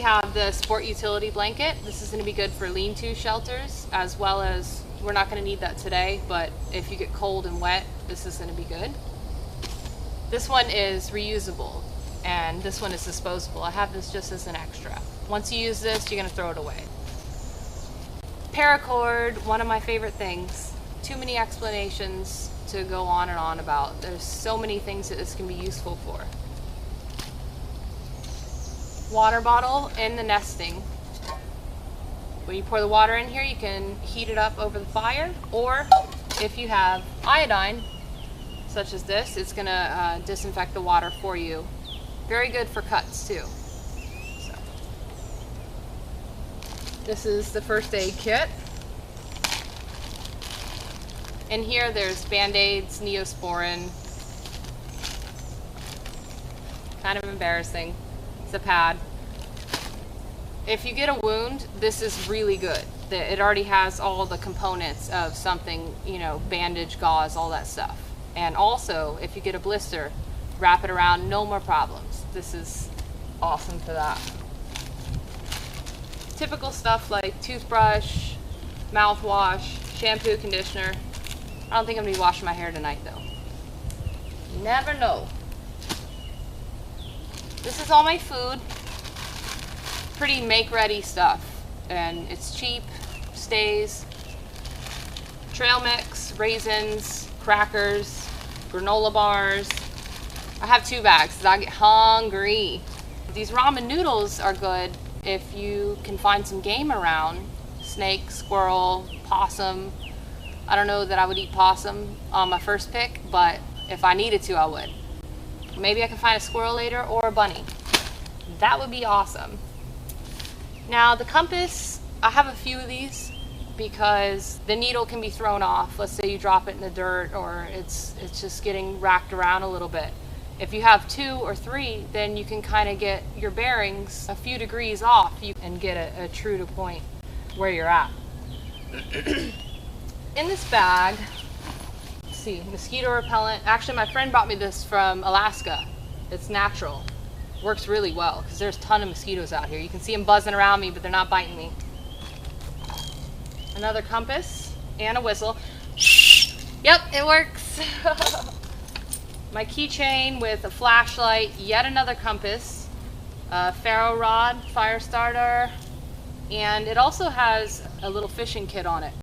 have the sport utility blanket. This is going to be good for lean-to shelters, as well as, we're not going to need that today, but if you get cold and wet, this is going to be good. This one is reusable, and this one is disposable. I have this just as an extra. Once you use this, you're going to throw it away. Paracord, one of my favorite things. Too many explanations to go on and on about. There's so many things that this can be useful for. Water bottle in the nesting. When you pour the water in here, you can heat it up over the fire, or if you have iodine, such as this, it's going to disinfect the water for you. Very good for cuts too. So, this is the first aid kit. In here there's Band-Aids, Neosporin. Kind of embarrassing. It's a pad. If you get a wound, this is really good. It already has all the components of something, you know, bandage, gauze, all that stuff. And also, if you get a blister, wrap it around, no more problems. This is awesome for that. Typical stuff like toothbrush, mouthwash, shampoo, conditioner. I don't think I'm gonna be washing my hair tonight though. You never know. This is all my food. Pretty make-ready stuff, and it's cheap, stays. Trail mix, raisins, crackers, granola bars. I have 2 bags because I get hungry. These ramen noodles are good if you can find some game around. Snake, squirrel, possum. I don't know that I would eat possum on my first pick, but if I needed to, I would. Maybe I can find a squirrel later, or a bunny. That would be awesome. Now the compass, I have a few of these because the needle can be thrown off. Let's say you drop it in the dirt, or it's just getting racked around a little bit. If you have 2 or 3, then you can kind of get your bearings a few degrees off and get a true to point where you're at. In this bag, let's see, mosquito repellent. Actually, my friend brought me this from Alaska. It's natural. Works really well because there's a ton of mosquitoes out here. You can see them buzzing around me, but they're not biting me. Another compass and a whistle. Yep, it works. My keychain with a flashlight, yet another compass, a ferro rod, fire starter, and it also has a little fishing kit on it,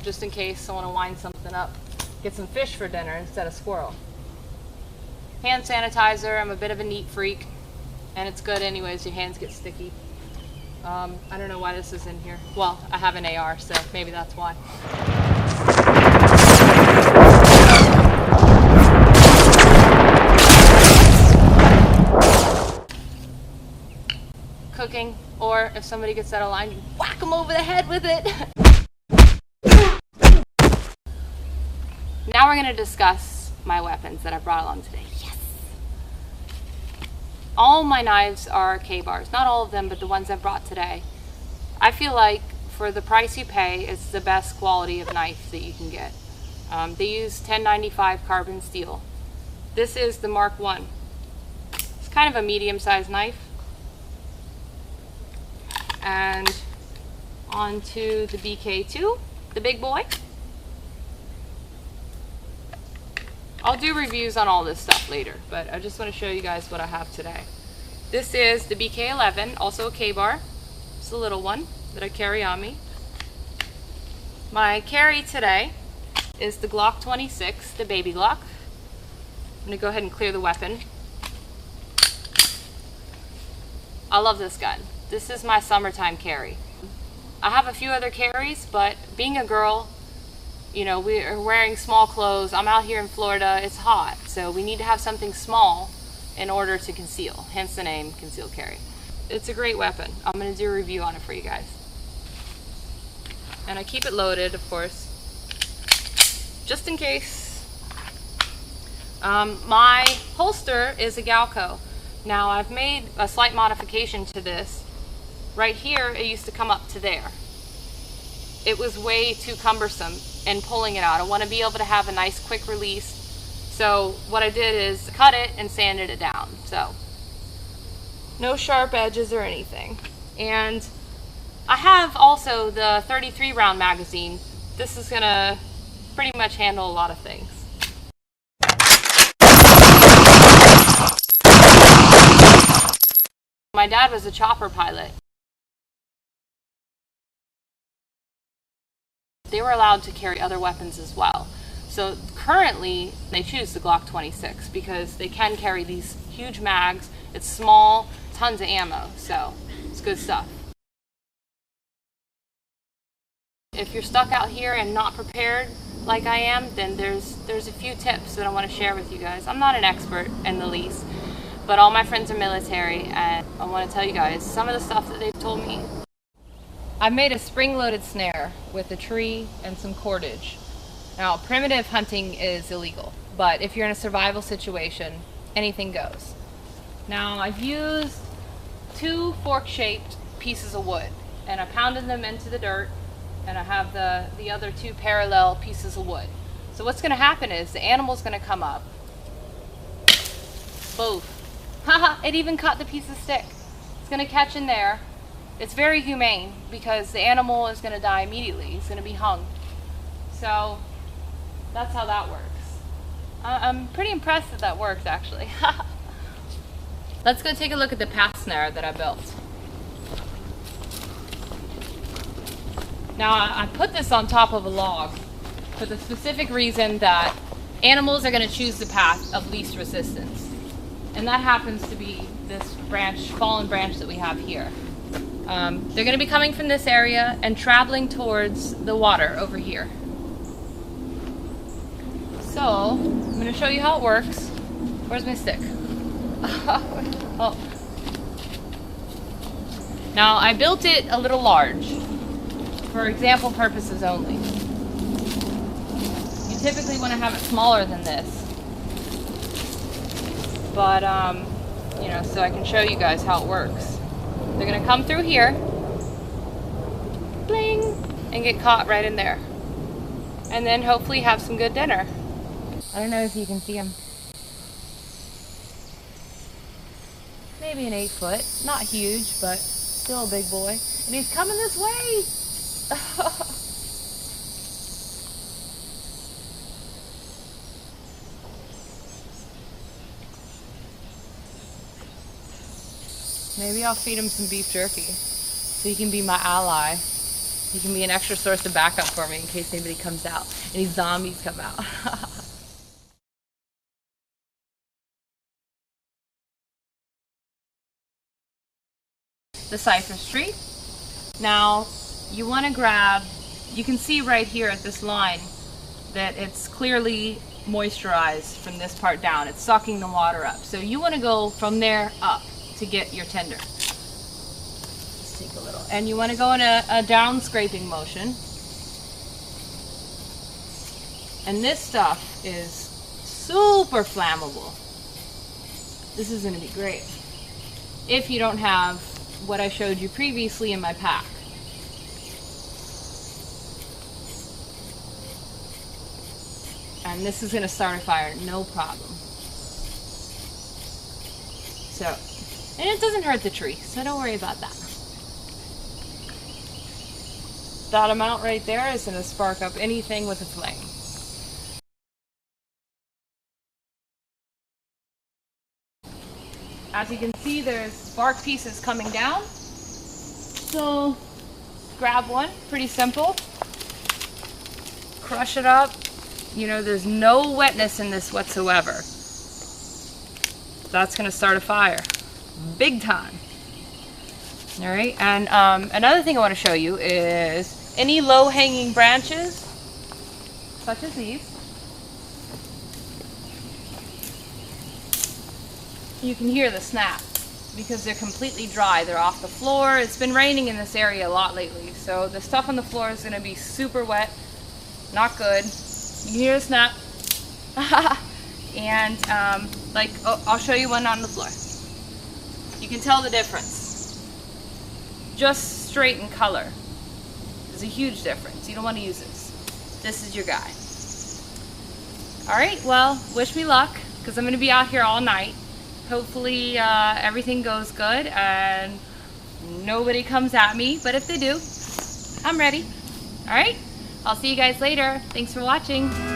just in case I want to wind something up. Get some fish for dinner instead of squirrel. Hand sanitizer, I'm a bit of a neat freak, and it's good anyways, your hands get sticky. I don't know why this is in here. Well, I have an AR, so maybe that's why. Cooking, or if somebody gets out of line, you whack them over the head with it. Now we're going to discuss my weapons that I brought along today. Yes! All my knives are K-bars. Not all of them, but the ones I've brought today. I feel like for the price you pay, it's the best quality of knife that you can get. They use 1095 carbon steel. This is the Mark I. It's kind of a medium-sized knife. And onto the BK2, the big boy. I'll do reviews on all this stuff later, but I just want to show you guys what I have today. This is the BK11, also a K-bar. It's a little one that I carry on me. My carry today is the Glock 26, the baby Glock. I'm going to go ahead and clear the weapon. I love this gun. This is my summertime carry. I have a few other carries, but being a girl, you know, we're wearing small clothes. I'm out here in Florida, it's hot, so we need to have something small in order to conceal, hence the name concealed carry. It's a great weapon. I'm going to do a review on it for you guys. And I keep it loaded, of course, just in case. My holster is a Galco. Now I've made a slight modification to this. Right here, it used to come up to there. It was way too cumbersome in pulling it out. I want to be able to have a nice quick release. So what I did is cut it and sanded it down. So no sharp edges or anything. And I have also the 33 round magazine. This is gonna pretty much handle a lot of things. My dad was a chopper pilot. They were allowed to carry other weapons as well. So currently they choose the Glock 26 because they can carry these huge mags. It's small, tons of ammo, so it's good stuff. If you're stuck out here and not prepared like I am, then there's a few tips that I want to share with you guys. I'm not an expert in the least, but all my friends are military, and I want to tell you guys some of the stuff that they've told me. I've made a spring-loaded snare with a tree and some cordage. Now, primitive hunting is illegal, but if you're in a survival situation, anything goes. Now, I've used 2 fork-shaped pieces of wood, and I pounded them into the dirt, and I have the other 2 parallel pieces of wood. So what's going to happen is the animal's going to come up. Both. Haha, it even caught the piece of stick. It's going to catch in there. It's very humane because the animal is going to die immediately. He's going to be hung. So that's how that works. I'm pretty impressed that worked, actually. Let's go take a look at the path snare that I built. Now, I put this on top of a log for the specific reason that animals are going to choose the path of least resistance. And that happens to be this fallen branch that we have here. They're going to be coming from this area and traveling towards the water over here. So, I'm going to show you how it works. Where's my stick? Oh. Now, I built it a little large, for example purposes only. You typically want to have it smaller than this. But, you know, so I can show you guys how it works. They're going to come through here, bling, and get caught right in there. And then hopefully have some good dinner. I don't know if you can see him. Maybe an 8 foot. Not huge, but still a big boy. And he's coming this way! Maybe I'll feed him some beef jerky so he can be my ally. He can be an extra source of backup for me in case anybody comes out. Any zombies come out. The cypress tree. Now, you want to grab, you can see right here at this line that it's clearly moisturized from this part down. It's sucking the water up. So you want to go from there up to get your tinder. Let's take a little. And you want to go in a down scraping motion. And this stuff is super flammable. This is going to be great if you don't have what I showed you previously in my pack. And this is going to start a fire, no problem. So, and it doesn't hurt the tree, so don't worry about that. That amount right there is going to spark up anything with a flame. As you can see, there's bark pieces coming down. So, grab one, pretty simple. Crush it up. You know, there's no wetness in this whatsoever. That's going to start a fire. Big time. Alright, and another thing I want to show you is any low-hanging branches, such as these. You can hear the snap because they're completely dry. They're off the floor. It's been raining in this area a lot lately, so the stuff on the floor is going to be super wet. Not good. You can hear the snap. And I'll show you one on the floor. You can tell the difference. Just straight in color. There's a huge difference. You don't want to use this. This is your guy. Alright, well, wish me luck, because I'm going to be out here all night. Hopefully everything goes good, and nobody comes at me, but if they do, I'm ready. All right, I'll see you guys later. Thanks for watching.